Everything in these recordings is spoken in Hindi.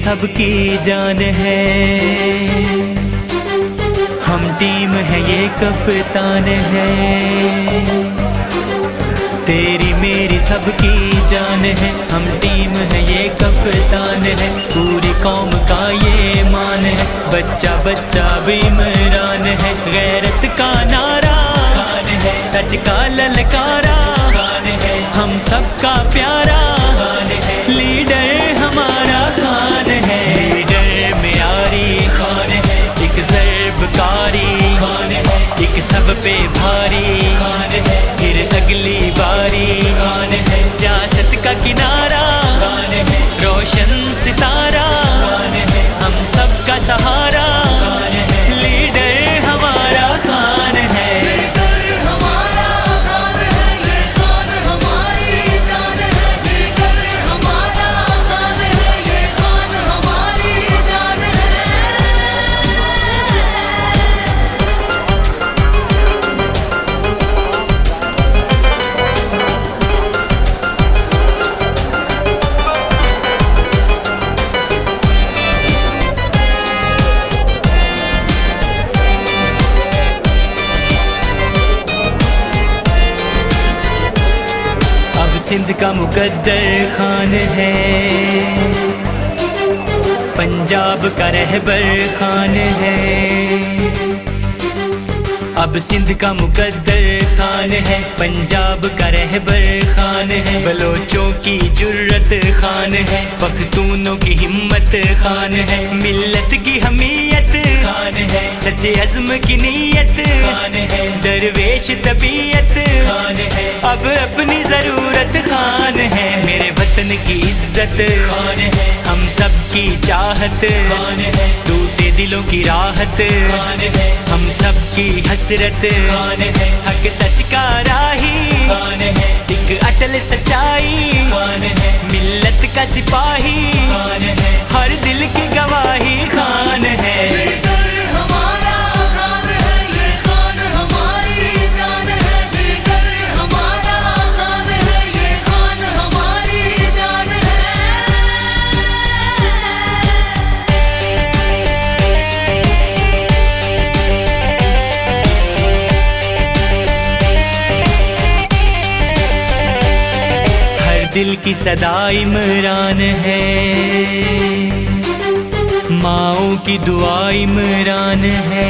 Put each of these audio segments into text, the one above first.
सबकी जान है। हम टीम है ये कप्तान है। तेरी मेरी सबकी जान है। हम टीम है ये कप्तान है। पूरी कौम का ये मान है। बच्चा बच्चा भी इमरान है। गैरत का नारा खान है। सच का ललकारा खान है। हम सबका प्यारा खान है। लीडर हमारा खान है। लीडर मेयारी खान है। एक ज़र्बकारी खान है। एक सब पे भारी खान है। फिर अगली बारी खान है। सियासत का किनारा खान है। रोशन सितारा खान है। हम सबका सहारा खान है। लीडर हमारा खान है। सिंध का मुकद्दर खान है। पंजाब का रहबर खान है। अब सिंध का मुकद्दर खान है। पंजाब का रहबर खान है। बलोचों की जुर्रत खान है। पख्तूनों की हिम्मत खान है। मिल्लत की हमीयत खान है। सच्चे अज़्म की नीयत खान है। दरवेश तबीयत खान है। अब अपनी जरूरत खान है। मेरे वतन की इज्जत खान है। हम सब की चाहत खान है। टूटे दिलों की राहत खान है। हम सब की हसरत खान है। हक सच का राही खान है। एक अटल सच्चाई खान है। मिल्लत का सिपाही खान है। हर दिल की गवाही खान है। दिल की सदा इमरान है। माओं की दुआ इमरान है।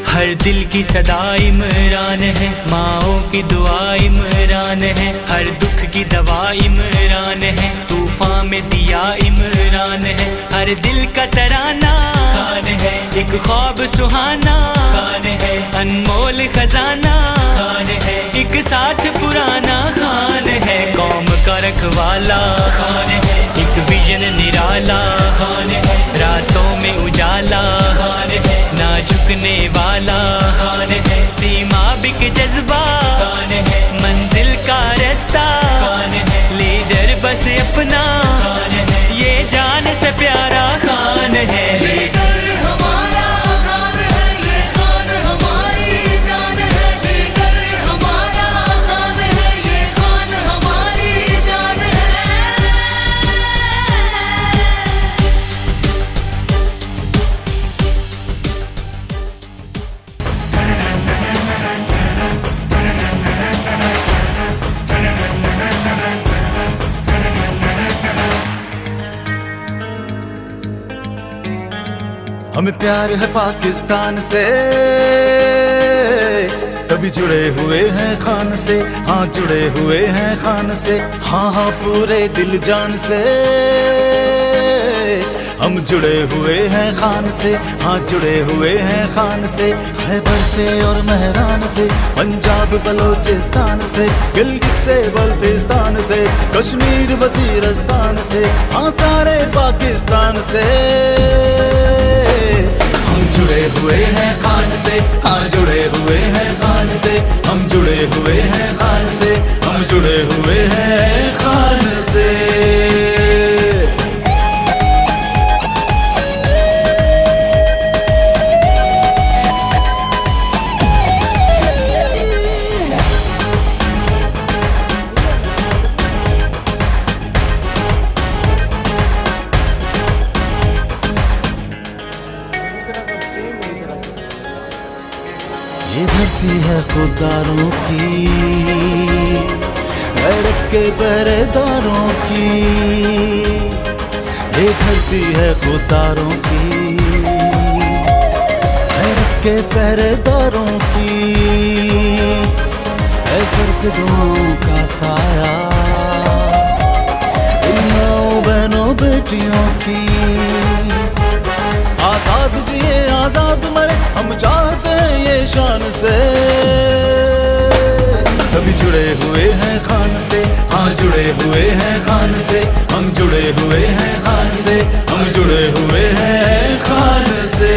हर दिल की सदा इमरान है। माओं की दुआ इमरान है। हर दुख की दवा इमरान है। तूफान में दिया इमरान है। हर दिल का तराना खान है। एक ख्वाब सुहाना खान है। अनमोल खजाना खान है। एक साथ पुराना खान है। कौम का रखवाला खान है। एक विजन निराला खान है। रातों में उजाला खान है। ना झुकने वाला खान है। सीमा बिक जज्बा खान है। मंजिल का रास्ता खान है। लीडर बस अपना खान है। ये जान से प्यारा खान है। हमें प्यार है पाकिस्तान से। तभी जुड़े हुए हैं खान से। हाँ जुड़े हुए हैं खान से। हाँ हाँ पूरे दिल जान से हम जुड़े हुए हैं खान से। हाँ जुड़े हुए हैं खान से। खैबर से और महरान से। पंजाब बलोचिस्तान से। गिलगित से बल्तिस्तान से। कश्मीर वजीरस्तान से। हाँ सारे पाकिस्तान से हम जुड़े हुए हैं खान से। हाँ जुड़े हुए हैं खान से। हम जुड़े हुए हैं खान से। हम जुड़े हुए हैं खान से। धरती है खुदारों की, गैरत के पहरेदारों की। ये धरती है खुदारों की, गैरत के पहरेदारों की। है सिर्फ दुआओं का साया इन माओ बहनों बेटियों की। आजाद जिए आजाद मरे हम चाहते हैं ये शान से। कभी जुड़े हुए हैं खान से, हाँ जुड़े हुए हैं खान से। हम जुड़े हुए हैं खान से, हम जुड़े हुए हैं खान से।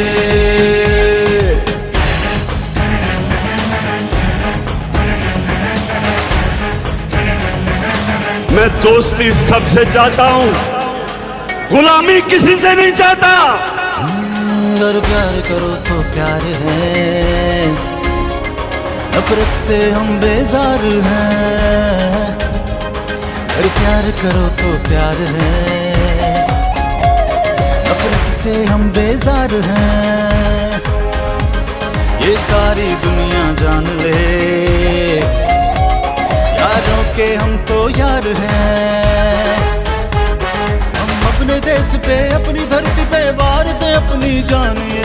मैं दोस्ती सबसे चाहता हूँ, गुलामी किसी से नहीं चाहता। अगर प्यार करो तो प्यार है, नफरत से हम बेजार हैं। अगर प्यार करो तो प्यार है, नफरत से हम बेजार हैं। ये सारी दुनिया जान ले, यारों के हम तो यार हैं। हम अपने देश पे अपनी धरती पे वार दे अपनी जानिए।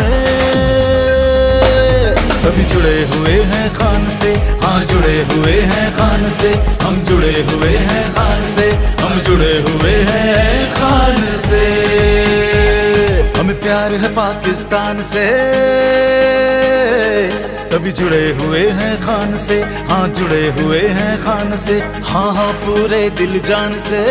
कभी जुड़े हुए हैं खान से, हाँ जुड़े हुए हैं खान से। हम जुड़े हुए हैं खान से, हम जुड़े हुए हैं खान से। हमें प्यार है पाकिस्तान से, कभी जुड़े हुए हैं खान से, हाँ जुड़े हुए हैं खान से। हाँ हाँ पूरे दिल जान से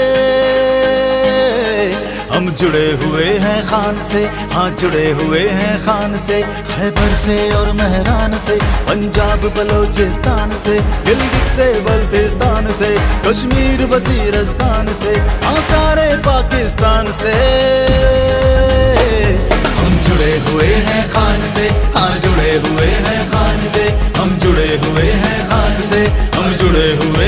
हम जुड़े हुए हैं खान से, हाँ जुड़े हुए हैं खान से। खैबर से और मेहरान से, पंजाब बलोचिस्तान से, गिलगित से बल्तिस्तान से, कश्मीर वजीरस्तान से, हाँ सारे पाकिस्तान से। हम जुड़े हुए हैं खान से, हाँ जुड़े हुए हैं खान से। हम जुड़े हुए हैं खान से, हम जुड़े हुए